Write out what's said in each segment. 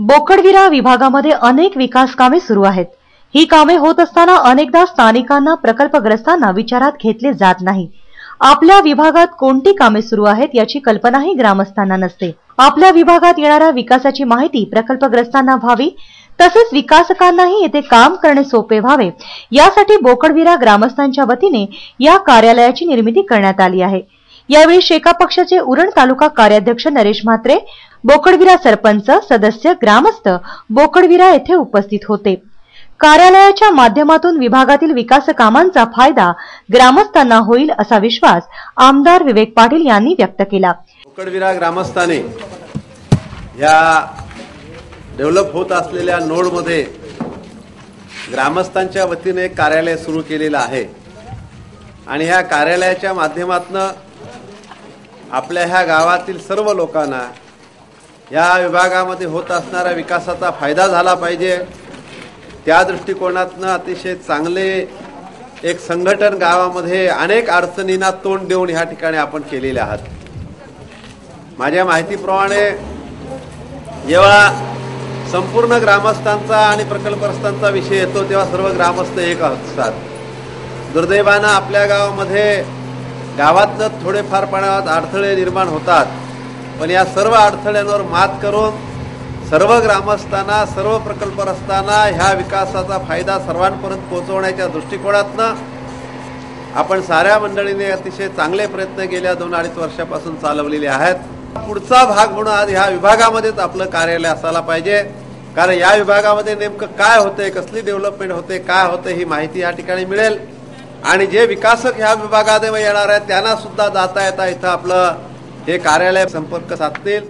बोकडविरा विभागामध्ये अनेक विकास कामे सुरू आहेत। ही कामे होत असताना अनेकदा स्थानिकांना प्रकल्पग्रस्तांना विचारात घेतले जात नाही। आपल्या विभागात कोणती कामे सुरू आहेत याची कल्पनाही ग्रामस्थांना नसते। आपल्या विभागात येणाऱ्या विकासाची माहिती प्रकल्पग्रस्तांना व्हावी, तसेच विकासकांनाही येथे काम करणे सोपे व्हावे यासाठी बोकडविरा ग्रामस्थांच्या वतीने या कार्यालयाची निर्मिती करण्यात आली आहे। यावेळी शेका पक्षाचे उरण तालुका कार्याध्यक्ष नरेश म्हात्रे, बोकडविरा सरपंच, सदस्य, ग्रामस्थ बोकडविरा येथे उपस्थित होते। कार्यालयाच्या माध्यमातून विभागातील विकास कामांचा फायदा ग्रामस्थांना होईल असा विश्वास आमदार विवेक पाटील यांनी व्यक्त केला। बोकडविरा ग्रामस्थांनी या डेव्हलप होत असलेल्या नोडमध्ये ग्रामस्थांच्या वतीने कार्यालय सुरू केलेलं आहे आणि ह्या कार्यालयाच्या माध्यमातून आपल्या ह्या गावातील सर्व लोकांना या विभागामध्ये होत असणाऱ्या विकासाचा फायदा झाला पाहिजे। त्या दृष्टिकोनातून अतिशय चांगले एक संघटन गावामध्ये अनेक अडचणींना तोंड देऊन ह्या ठिकाणी आपण केलेले आहात। माझ्या माहितीप्रमाणे जेव्हा संपूर्ण ग्रामस्थांचा आणि प्रकल्पग्रस्तांचा विषय येतो तेव्हा सर्व ग्रामस्थ एक असतात। दुर्दैवानं आपल्या गावामध्ये गावात थोडेफार प्रमाणात अडथळे निर्माण होतात, पण या सर्व अडथळ्यांवर मात करून सर्व ग्रामस्थांना, सर्व प्रकल्पग्रस्तांना ह्या विकासाचा फायदा सर्वांपर्यंत पोहोचवण्याच्या दृष्टिकोनातून आपण साऱ्या मंडळींनी अतिशय चांगले प्रयत्न गेल्या 2-2.5 वर्षापासून चालवलेले आहेत। पुढचा भाग म्हणून आज ह्या विभागामध्येच आपलं कार्यालय असायला पाहिजे, कारण या विभागामध्ये नेमकं काय होतंय, कसली डेव्हलपमेंट होते, काय होते ही माहिती या ठिकाणी मिळेल आणि जे विकासक ह्या विभागामध्ये येणार आहेत त्यांना सुद्धा जाता येता इथं आपलं हे कार्यालय संपर्क साधतील।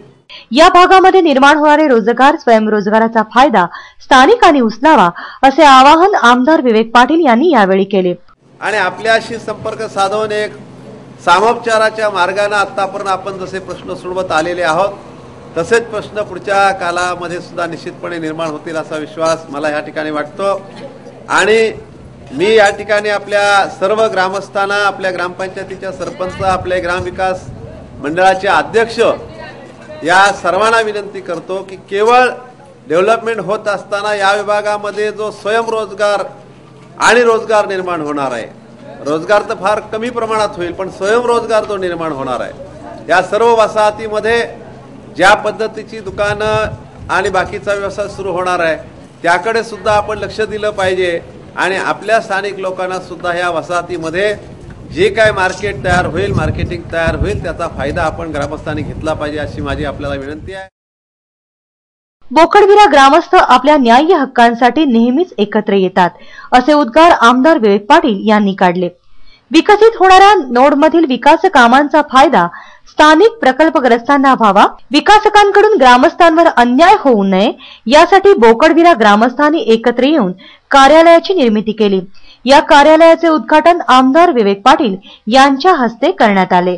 या भागामध्ये निर्माण होणारे रोजगार, स्वयंरोजगाराचा फायदा स्थानिकांनी उचलावा असे आवाहन आमदार विवेक पाटील यांनी यावेळी केले आणि आपल्याशी संपर्क साधून एक सामोपचाराच्या मार्गाने आतापर्यंत आपण जसे प्रश्न सोडवत आलेले आहोत तसेच प्रश्न पुढच्या कालामध्ये सुद्धा निश्चितपणे निर्माण होतील असा विश्वास मला या ठिकाणी वाटतो। आणि मी या ठिकाणी आपल्या सर्व ग्रामस्थांना, आपल्या ग्रामपंचायतीच्या सरपंच, आपले ग्रामविकास मंडळाचे अध्यक्ष या सर्वांना विनंती करतो की केवळ डेव्हलपमेंट होत असताना या विभागामध्ये जो स्वयंरोजगार आणि रोजगार निर्माण होणार आहे, रोजगार तर फार कमी प्रमाणात होईल पण स्वयंरोजगार जो निर्माण होणार आहे, या सर्व वसाहतीमध्ये ज्या पद्धतीची दुकानं आणि बाकीचा व्यवसाय सुरू होणार आहे त्याकडे सुद्धा आपण लक्ष दिलं पाहिजे आणि आपल्या स्थानिक लोकांना सुद्धा या वसाहतीमध्ये जे काय मार्केट तयार होईल, मार्केटिंग तयार होईल त्याचा फायदा आपण ग्रामस्थांनी घेतला पाहिजे अशी माझी आपल्याला विनंती आहे। बोकडविरा ग्रामस्थ आपल्या न्याय्य हक्कांसाठी नेहमीच एकत्र येतात असे उद्गार आमदार विवेक पाटील यांनी काढले। विकसित होणाऱ्या नोडमधील विकास कामांचा फायदा स्थानिक प्रकल्पग्रस्तांना व्हावा, विकासकांकडून ग्रामस्थांवर अन्याय होऊ नये यासाठी बोकडविरा ग्रामस्थांनी एकत्र येऊन कार्यालयाची निर्मिती केली। या कार्यालयाचे उद्घाटन आमदार विवेक पाटील यांच्या हस्ते करण्यात आले।